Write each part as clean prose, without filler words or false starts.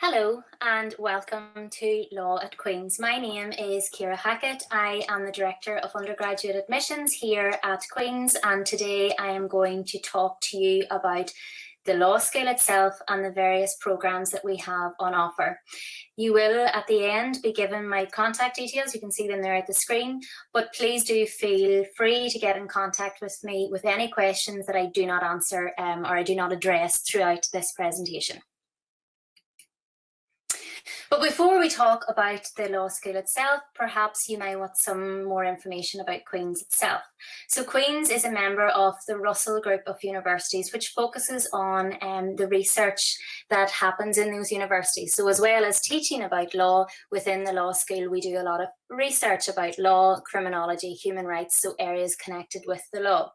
Hello and welcome to Law at Queen's. My name is Ciara Hackett. I am the Director of Undergraduate Admissions here at Queen's, and today I am going to talk to you about the law school itself and the various programmes that we have on offer. You will at the end be given my contact details. You can see them there at the screen, but please do feel free to get in contact with me with any questions that I do not answer or I do not address throughout this presentation. But before we talk about the law school itself, perhaps you may want some more information about Queen's itself. So Queen's is a member of the Russell Group of Universities, which focuses on the research that happens in those universities. So as well as teaching about law within the law school, we do a lot of research about law, criminology, human rights, so areas connected with the law.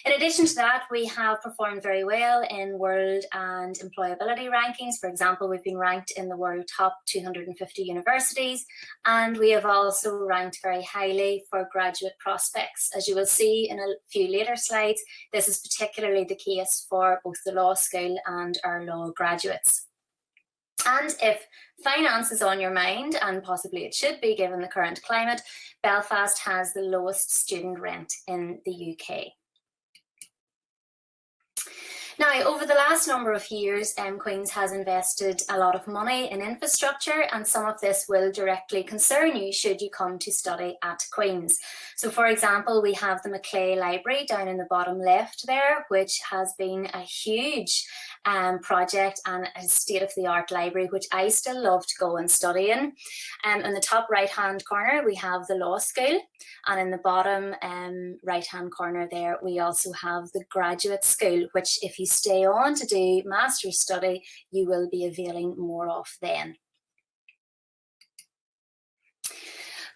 In addition to that, we have performed very well in world and employability rankings. For example, we've been ranked in the world top 250 universities, and we have also ranked very highly for graduate prospects. As you will see in a few later slides, this is particularly the case for both the law school and our law graduates. And if finance is on your mind, and possibly it should be given the current climate, Belfast has the lowest student rent in the UK. Now, over the last number of years, Queen's has invested a lot of money in infrastructure, and some of this will directly concern you should you come to study at Queen's. So, for example, we have the Maclay Library down in the bottom left there, which has been a huge project and a state-of-the-art library, which I still love to go and study in. In the top right-hand corner, we have the law school, and in the bottom right-hand corner there, we also have the graduate school, which if you stay on to do master's study, you will be availing more of then.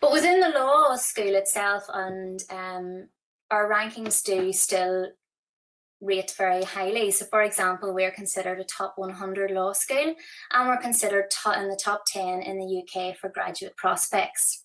But within the law school itself, and our rankings do still rate very highly. So for example, we're considered a top 100 law school, and we're considered in the top 10 in the UK for graduate prospects.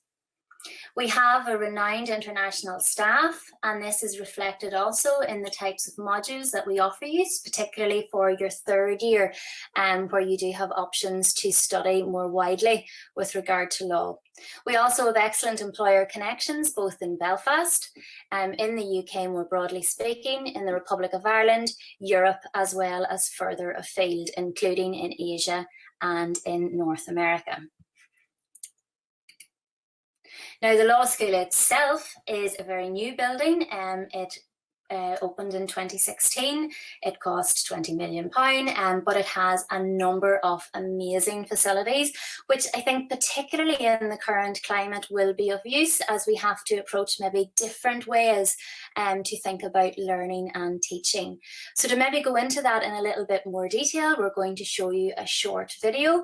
We have a renowned international staff, and this is reflected also in the types of modules that we offer you, particularly for your third year, where you do have options to study more widely with regard to law. We also have excellent employer connections, both in Belfast, in the UK more broadly speaking, in the Republic of Ireland, Europe, as well as further afield, including in Asia and in North America. Now, the law school itself is a very new building. It opened in 2016. It cost £20 million, but it has a number of amazing facilities, which I think particularly in the current climate will be of use as we have to approach maybe different ways to think about learning and teaching. So to maybe go into that in a little bit more detail, we're going to show you a short video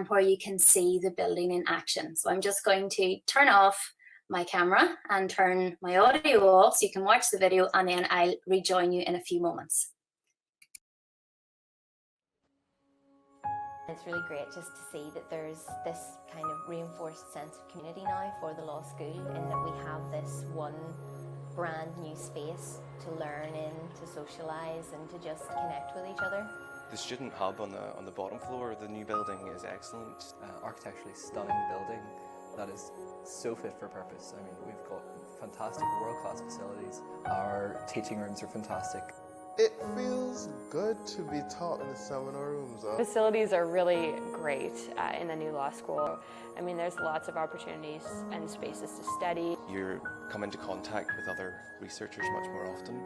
where you can see the building in action. So I'm just going to turn off my camera and turn my audio off so you can watch the video, and then I'll rejoin you in a few moments. It's really great just to see that there's this kind of reinforced sense of community now for the law school, in that we have this one brand new space to learn in, to socialise and to just connect with each other. The student hub on the bottom floor of the new building is excellent. Architecturally stunning building that is so fit for purpose. I mean, we've got fantastic world-class facilities. Our teaching rooms are fantastic. It feels good to be taught in the seminar rooms. Facilities are really great in the new law school. I mean, there's lots of opportunities and spaces to study. You come into contact with other researchers much more often.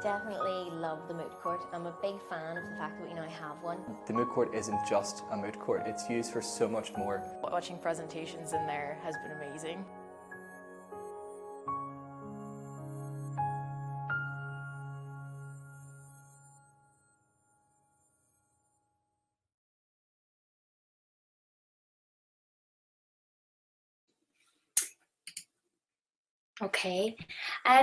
Definitely love the moot court. I'm a big fan of the fact that we now have one. The moot court isn't just a moot court, it's used for so much more. Watching presentations in there has been amazing. Okay,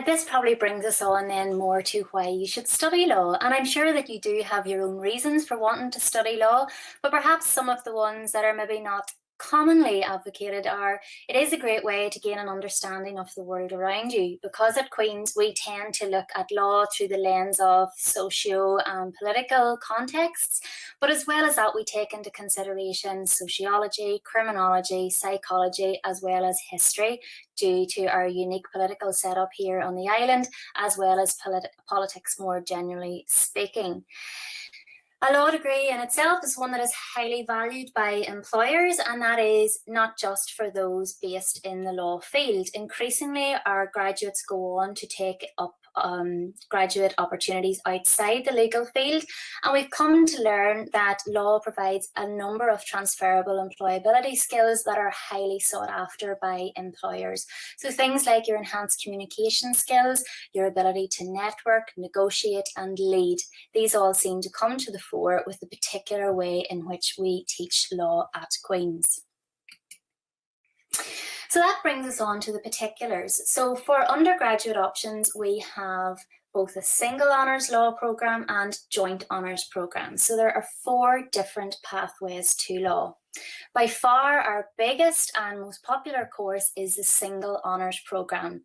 this probably brings us on then more to why you should study law. And I'm sure that you do have your own reasons for wanting to study law, but perhaps some of the ones that are maybe not commonly advocated are, it is a great way to gain an understanding of the world around you, because at Queen's we tend to look at law through the lens of socio and political contexts, but as well as that we take into consideration sociology, criminology, psychology, as well as history, due to our unique political setup here on the island, as well as politics more generally speaking. A law degree in itself is one that is highly valued by employers, and that is not just for those based in the law field. Increasingly, our graduates go on to take up graduate opportunities outside the legal field, and we've come to learn that law provides a number of transferable employability skills that are highly sought after by employers. So things like your enhanced communication skills, your ability to network, negotiate and lead, these all seem to come to the fore with the particular way in which we teach law at Queen's. So that brings us on to the particulars. So for undergraduate options, we have both a single honours law programme and joint honours programmes. So there are 4 different pathways to law. By far, our biggest and most popular course is the single honours programme.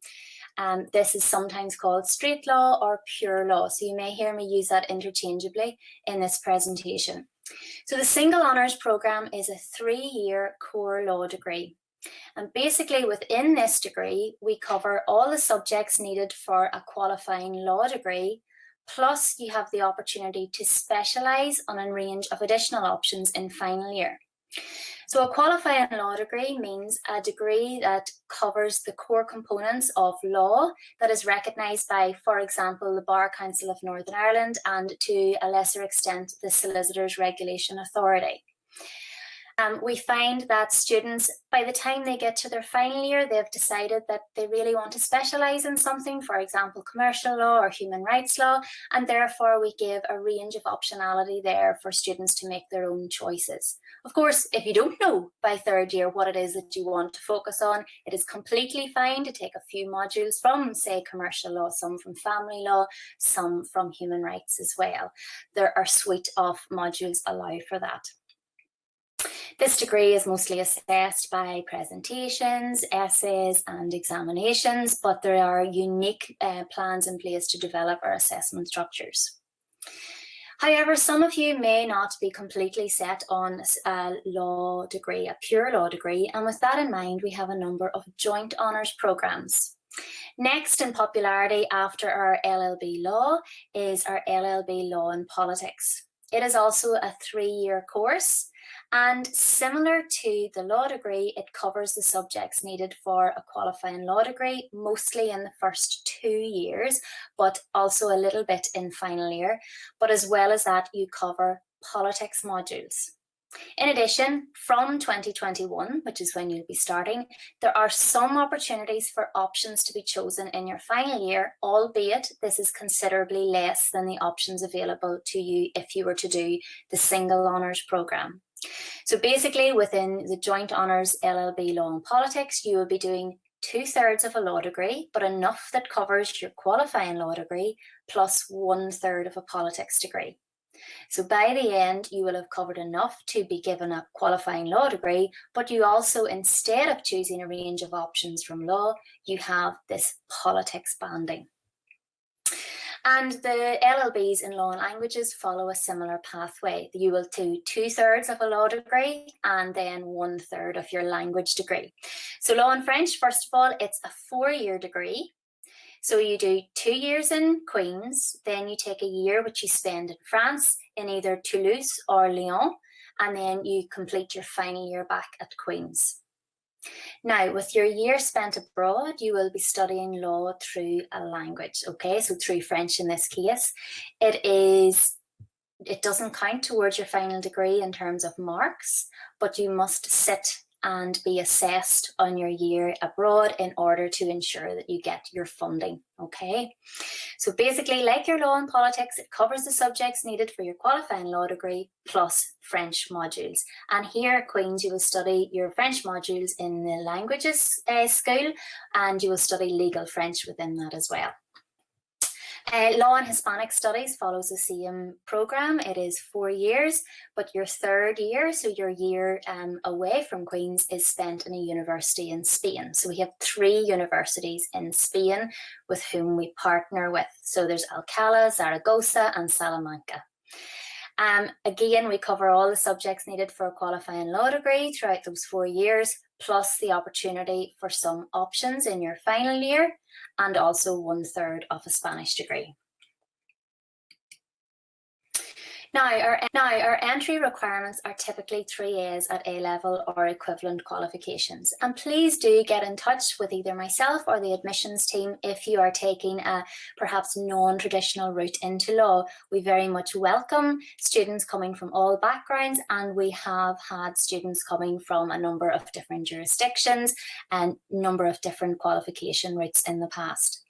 This is sometimes called straight law or pure law. So you may hear me use that interchangeably in this presentation. So the single honours programme is a 3-year core law degree. And basically within this degree, we cover all the subjects needed for a qualifying law degree, plus you have the opportunity to specialise on a range of additional options in final year. So a qualifying law degree means a degree that covers the core components of law that is recognised by, for example, the Bar Council of Northern Ireland and to a lesser extent, the Solicitors Regulation Authority. We find that students, by the time they get to their final year, they've decided that they really want to specialise in something, for example, commercial law or human rights law, and therefore we give a range of optionality there for students to make their own choices. Of course, if you don't know by 3rd year what it is that you want to focus on, it is completely fine to take a few modules from, say, commercial law, some from family law, some from human rights as well. There are a suite of modules allow for that. This degree is mostly assessed by presentations, essays and examinations, but there are unique plans in place to develop our assessment structures. However, some of you may not be completely set on a law degree, a pure law degree, and with that in mind, we have a number of joint honours programmes. Next in popularity after our LLB Law is our LLB Law in Politics. It is also a 3-year course, and similar to the law degree, it covers the subjects needed for a qualifying law degree, mostly in the first 2 years, but also a little bit in final year. But as well as that, you cover politics modules. In addition, from 2021, which is when you'll be starting, there are some opportunities for options to be chosen in your final year, albeit this is considerably less than the options available to you if you were to do the single honours programme. So basically within the joint honours LLB Law and Politics, you will be doing 2/3 of a law degree, but enough that covers your qualifying law degree plus 1/3 of a politics degree. So by the end, you will have covered enough to be given a qualifying law degree, but you also, instead of choosing a range of options from law, you have this politics banding. And the LLBs in law and languages follow a similar pathway. You will do 2/3 of a law degree and then 1/3 of your language degree. So law and French, first of all, it's a 4-year degree. So you do 2 years in Queen's, then you take a year which you spend in France, in either Toulouse or Lyon, and then you complete your final year back at Queen's. Now, with your year spent abroad, you will be studying law through a language, okay? So through French in this case. It doesn't count towards your final degree in terms of marks, but you must sit and be assessed on your year abroad in order to ensure that you get your funding, okay? So basically, like your law and politics, it covers the subjects needed for your qualifying law degree plus French modules. And here at Queen's, you will study your French modules in the languages school, and you will study legal French within that as well. Law and Hispanic Studies follows the same programme. It is 4 years, but your third year, so your year away from Queen's, is spent in a university in Spain. So we have 3 universities in Spain with whom we partner with. So there's Alcalá, Zaragoza and Salamanca. Again, we cover all the subjects needed for a qualifying law degree throughout those 4 years, plus the opportunity for some options in your final year, and also 1/3 of a Spanish degree. Now, our entry requirements are typically 3 A's at A-level or equivalent qualifications. And please do get in touch with either myself or the admissions team if you are taking a perhaps non-traditional route into law. We very much welcome students coming from all backgrounds, and we have had students coming from a number of different jurisdictions and a number of different qualification routes in the past.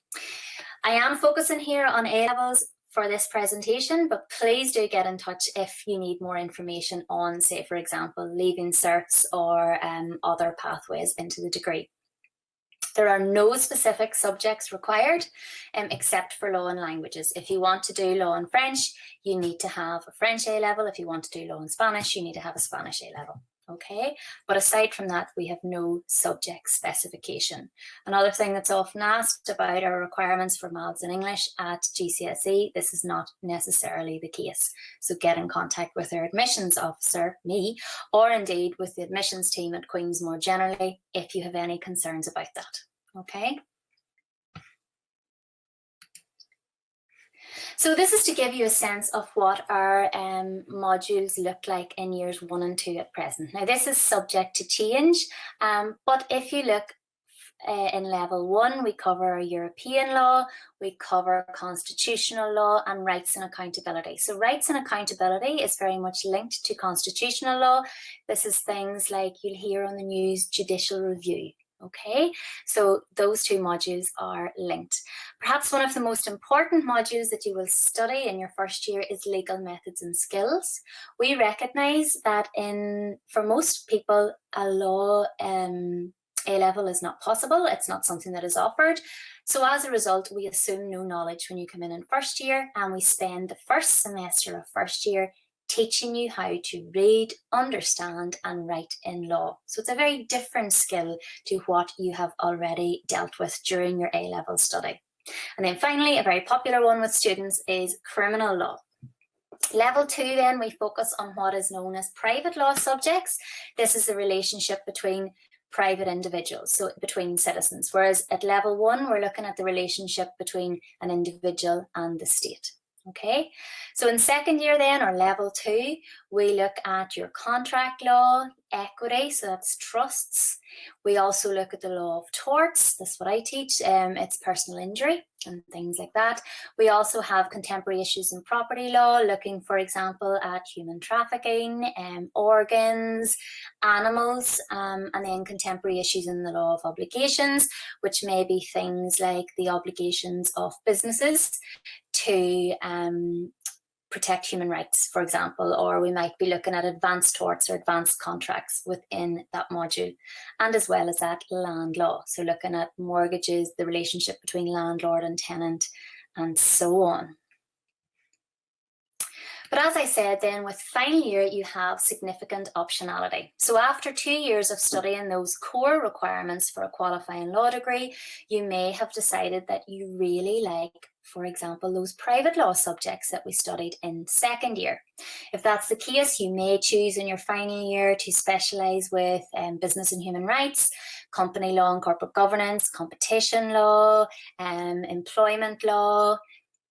I am focusing here on A-levels for this presentation, but please do get in touch if you need more information on, say, for example, leaving certs or other pathways into the degree. There are no specific subjects required except for law and languages. If you want to do law and French, you need to have a French A-level. If you want to do law and Spanish, you need to have a Spanish A-level. Okay, but aside from that, we have no subject specification. Another thing that's often asked about our requirements for maths and English at GCSE, this is not necessarily the case. So get in contact with our admissions officer, me, or indeed with the admissions team at Queen's more generally if you have any concerns about that. Okay. So this is to give you a sense of what our modules look like in years 1 and 2 at present. Now this is subject to change, but if you look in level 1, we cover European law, we cover constitutional law and rights and accountability. So rights and accountability is very much linked to constitutional law. This is things like you'll hear on the news, judicial review. Okay, so those 2 modules are linked. Perhaps one of the most important modules that you will study in your first year is legal methods and skills. We recognise that for most people, a law A-level is not possible. It's not something that is offered. So as a result, we assume no knowledge when you come in first year, and we spend the first semester of first year teaching you how to read, understand and write in law. So it's a very different skill to what you have already dealt with during your A-level study. And then finally, a very popular one with students is criminal law. Level 2 then, we focus on what is known as private law subjects. This is the relationship between private individuals, so between citizens, whereas at level 1 we're looking at the relationship between an individual and the state. Okay, so in second year then, or level 2, we look at your contract law, equity, so that's trusts. We also look at the law of torts, that's what I teach, it's personal injury and things like that. We also have contemporary issues in property law, looking, for example, at human trafficking, organs, animals, and then contemporary issues in the law of obligations, which may be things like the obligations of businesses to protect human rights, for example, or we might be looking at advanced torts or advanced contracts within that module, and as well as that land law, so looking at mortgages, the relationship between landlord and tenant, and so on. But as I said then, with final year, you have significant optionality. So after 2 years of studying those core requirements for a qualifying law degree, you may have decided that you really like, for example, those private law subjects that we studied in second year. If that's the case, you may choose in your final year to specialise with business and human rights, company law and corporate governance, competition law, employment law,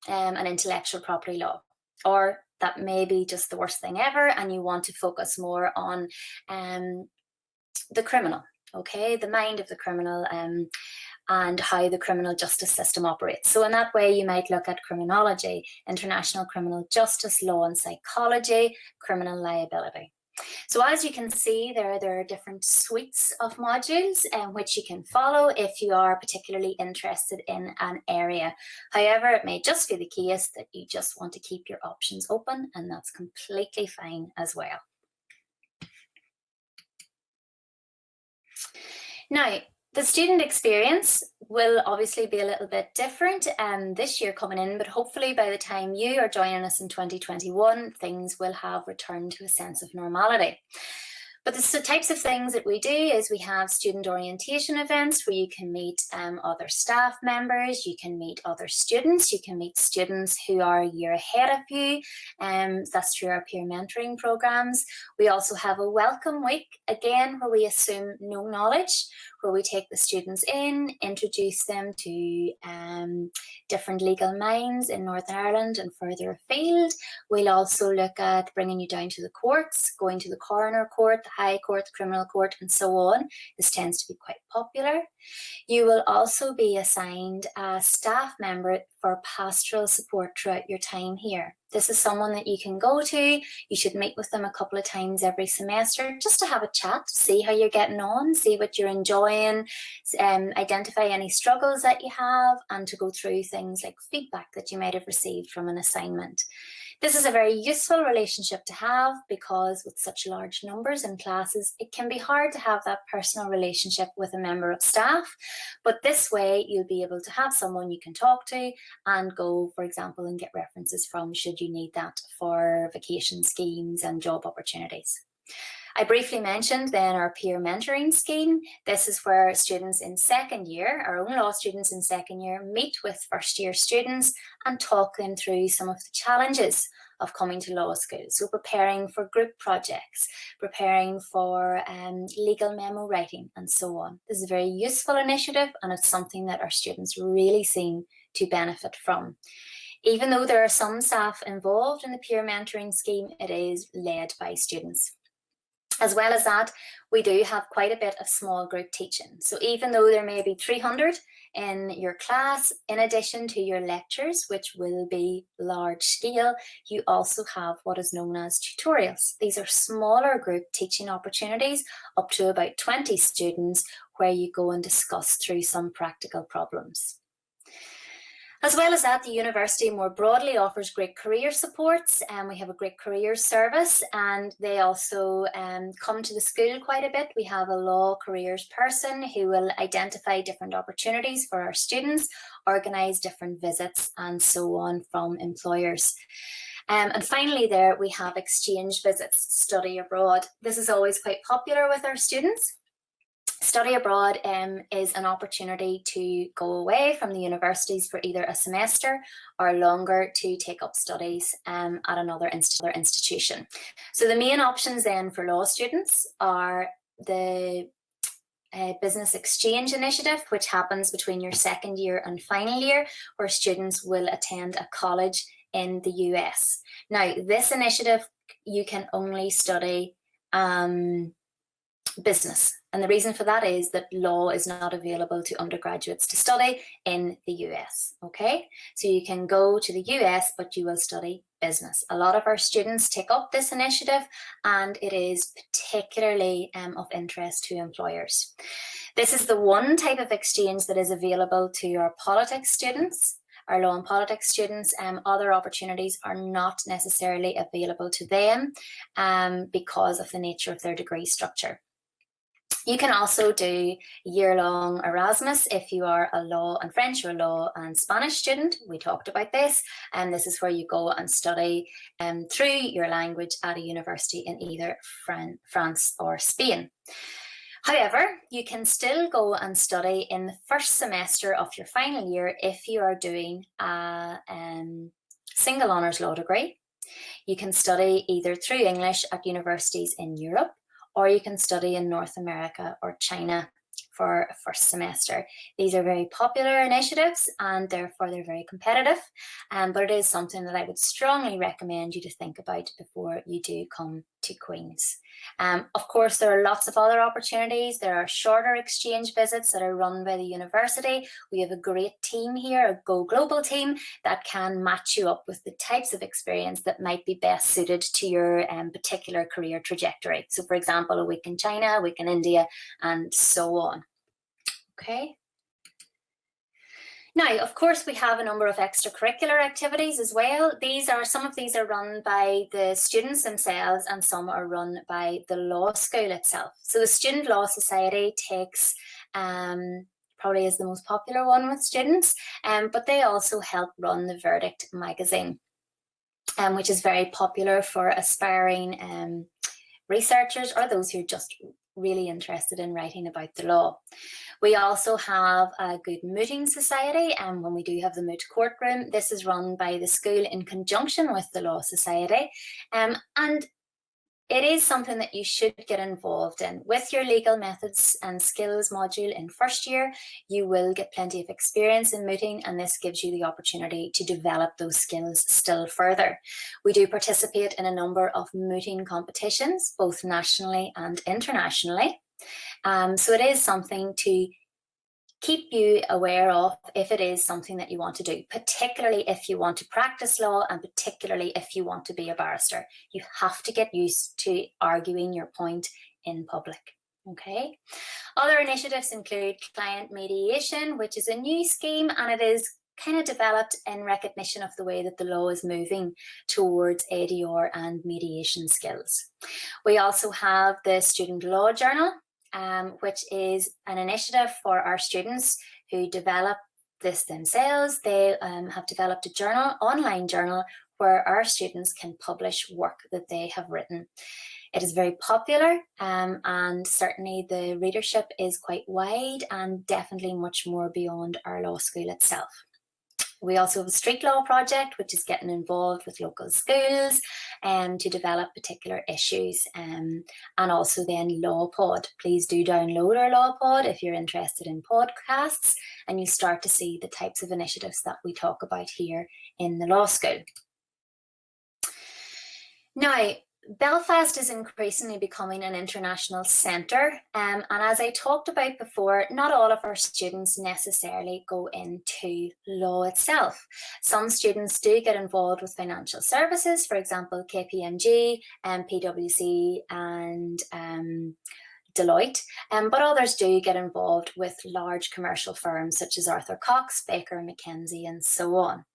and intellectual property law. Or that may be just the worst thing ever and you want to focus more on the criminal, okay, the mind of the criminal, and how the criminal justice system operates. So in that way, you might look at criminology, international criminal justice, law and psychology, criminal liability. So as you can see, there are different suites of modules which you can follow if you are particularly interested in an area. However, it may just be the case that you just want to keep your options open, and that's completely fine as well. Now, The student experience will obviously be a little bit different this year coming in, but hopefully by the time you are joining us in 2021, things will have returned to a sense of normality. But the types of things that we do is we have student orientation events where you can meet other staff members, you can meet other students, you can meet students who are a year ahead of you, that's through our peer mentoring programs. We also have a welcome week, again, where we assume no knowledge, where we take the students in, introduce them to different legal minds in Northern Ireland and further afield. We'll also look at bringing you down to the courts, going to the coroner court, the high court, the criminal court, and so on. This tends to be quite popular. You will also be assigned a staff member for pastoral support throughout your time here. This is someone that you can go to. You should meet with them a couple of times every semester just to have a chat, see how you're getting on, see what you're enjoying, identify any struggles that you have, and to go through things like feedback that you might have received from an assignment. This is a very useful relationship to have because with such large numbers in classes, it can be hard to have that personal relationship with a member of staff. But this way, you'll be able to have someone you can talk to and go, for example, and get references from should you need that for vacation schemes and job opportunities. I briefly mentioned then our peer mentoring scheme. This is where students in second year, our own law students in second year, meet with first year students and talk them through some of the challenges of coming to law school. So preparing for group projects, preparing for legal memo writing, and so on. This is a very useful initiative, and it's something that our students really seem to benefit from. Even though there are some staff involved in the peer mentoring scheme, it is led by students. As well as that, we do have quite a bit of small group teaching. So even though there may be 300 in your class, in addition to your lectures, which will be large scale, you also have what is known as tutorials. These are smaller group teaching opportunities, up to about 20 students, where you go and discuss through some practical problems. As well as that, the university more broadly offers great career supports, and we have a great career service, and they also come to the school quite a bit. We have a law careers person who will identify different opportunities for our students, organise different visits and so on from employers. And finally there we have exchange visits, study abroad. This is always quite popular with our students. Study abroad is an opportunity to go away from the universities for either a semester or longer to take up studies at another institution. So the main options then for law students are the business exchange initiative, which happens between your second year and final year, where students will attend a college in the US. Now, this initiative, you can only study business. And the reason for that is that law is not available to undergraduates to study in the US, okay? So you can go to the US, but you will study business. A lot of our students take up this initiative, and it is particularly of interest to employers. This is the one type of exchange that is available to our politics students. Our law and politics students, other opportunities are not necessarily available to them because of the nature of their degree structure. You can also do year-long Erasmus if you are a law and French or law and Spanish student. We talked about this, and this is where you go and study through your language at a university in either France or Spain. However, you can still go and study in the first semester of your final year if you are doing a single honours law degree. You can study either through English at universities in Europe, or you can study in North America or China for a first semester. These are very popular initiatives, and therefore they're very competitive, but it is something that I would strongly recommend you to think about before you do come to Queen's. Of course, there are lots of other opportunities. There are shorter exchange visits that are run by the university. We have a great team here, a Go Global team, that can match you up with the types of experience that might be best suited to your particular career trajectory. So for example, a week in China, a week in India, and so on. Okay. Now, of course, we have a number of extracurricular activities as well. Some of these are run by the students themselves, and some are run by the law school itself. So the Student Law Society takes probably is the most popular one with students, but they also help run the Verdict magazine, which is very popular for aspiring researchers or those who are just really interested in writing about the law. We also have a good mooting society, and when we do have the moot courtroom, this is run by the school in conjunction with the Law Society, and it is something that you should get involved in. With your legal methods and skills module in first year, you will get plenty of experience in mooting, and this gives you the opportunity to develop those skills still further. We do participate in a number of mooting competitions, both nationally and internationally. So it is something to keep you aware of if it is something that you want to do, particularly if you want to practice law and particularly if you want to be a barrister. You have to get used to arguing your point in public. Okay. Other initiatives include client mediation, which is a new scheme, and it is kind of developed in recognition of the way that the law is moving towards ADR and mediation skills. We also have the Student Law Journal, which is an initiative for our students who develop this themselves. They have developed a journal, online journal, where our students can publish work that they have written. It is very popular, and certainly the readership is quite wide and definitely much more beyond our law school itself. We also have a street law project, which is getting involved with local schools to develop particular issues, and also then LawPod. Please do download our LawPod if you're interested in podcasts, and you start to see the types of initiatives that we talk about here in the law school. Now, Belfast is increasingly becoming an international centre, and as I talked about before, not all of our students necessarily go into law itself. Some students do get involved with financial services, for example, KPMG, PwC and Deloitte, but others do get involved with large commercial firms such as Arthur Cox, Baker McKenzie and so on.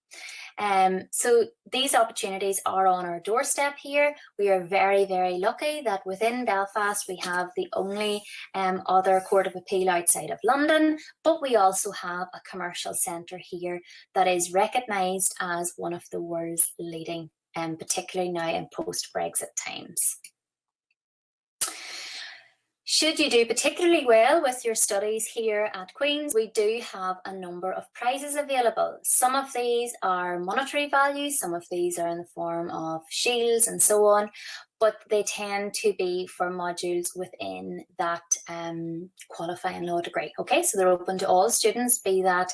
So these opportunities are on our doorstep here. We are very, very lucky that within Belfast we have the only other Court of Appeal outside of London, but we also have a commercial centre here that is recognised as one of the world's leading, particularly now in post-Brexit times. Should you do particularly well with your studies here at Queen's, we do have a number of prizes available. Some of these are monetary values, some of these are in the form of shields and so on, but they tend to be for modules within that qualifying law degree. Okay, so they're open to all students, be that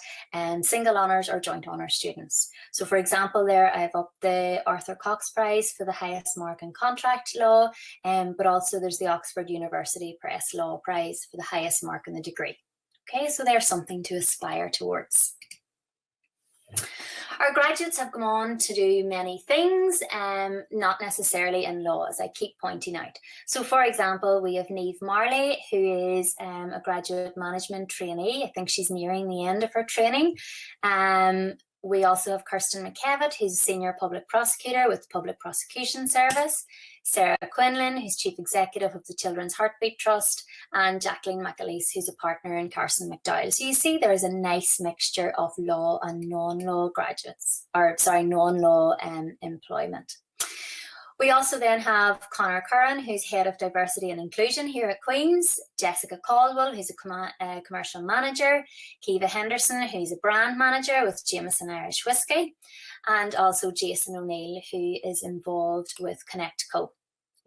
single honours or joint honours students. So for example, there I've up the Arthur Cox Prize for the highest mark in contract law, but also there's the Oxford University Press Law Prize for the highest mark in the degree. Okay, so there's something to aspire towards. Our graduates have gone on to do many things, not necessarily in law, as I keep pointing out. So for example, we have Niamh Marley, who is a graduate management trainee. I think she's nearing the end of her training. We also have Kirsten McKevitt, who's a senior public prosecutor with the Public Prosecution Service, Sarah Quinlan, who's chief executive of the Children's Heartbeat Trust, and Jacqueline McAleese, who's a partner in Carson McDowell. So you see there is a nice mixture of law and non-law graduates, or sorry, non-law employment. We also then have Conor Curran, who's Head of Diversity and Inclusion here at Queen's, Jessica Caldwell, who's a commercial manager, Kiva Henderson, who's a brand manager with Jameson Irish Whiskey, and also Jason O'Neill, who is involved with ConnectCo.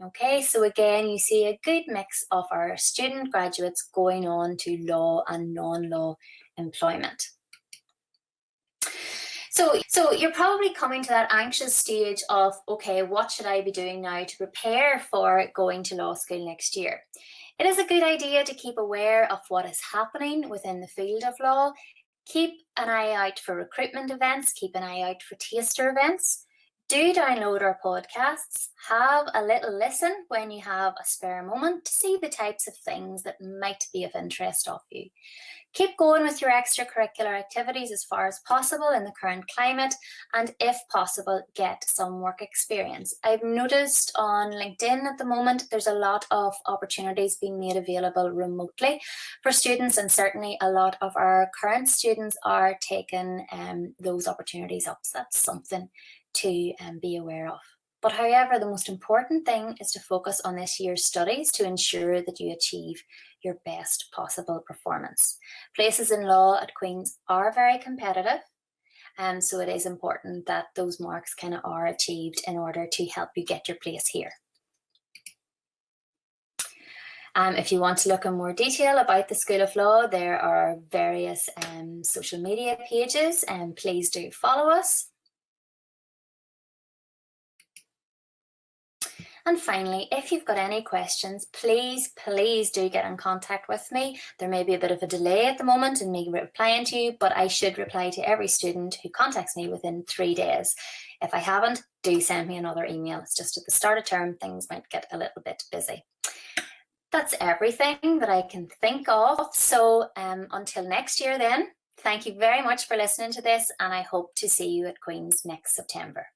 Okay, so again, you see a good mix of our student graduates going on to law and non-law employment. So you're probably coming to that anxious stage of, okay, what should I be doing now to prepare for going to law school next year? It is a good idea to keep aware of what is happening within the field of law. Keep an eye out for recruitment events, keep an eye out for taster events. Do download our podcasts, have a little listen when you have a spare moment to see the types of things that might be of interest of you. Keep going with your extracurricular activities as far as possible in the current climate, and if possible, get some work experience. I've noticed on LinkedIn at the moment, there's a lot of opportunities being made available remotely for students, and certainly a lot of our current students are taking those opportunities up. So that's something to be aware of. But however, the most important thing is to focus on this year's studies to ensure that you achieve your best possible performance. Places in law at Queen's are very competitive, and so it is important that those marks kind of are achieved in order to help you get your place here. If you want to look in more detail about the School of Law, there are various social media pages, and please do follow us. And finally, if you've got any questions, please do get in contact with me. There may be a bit of a delay at the moment in me replying to you, but I should reply to every student who contacts me within 3 days. If I haven't, do send me another email. It's just at the start of term, things might get a little bit busy. That's everything that I can think of. So until next year then, thank you very much for listening to this, and I hope to see you at Queen's next September.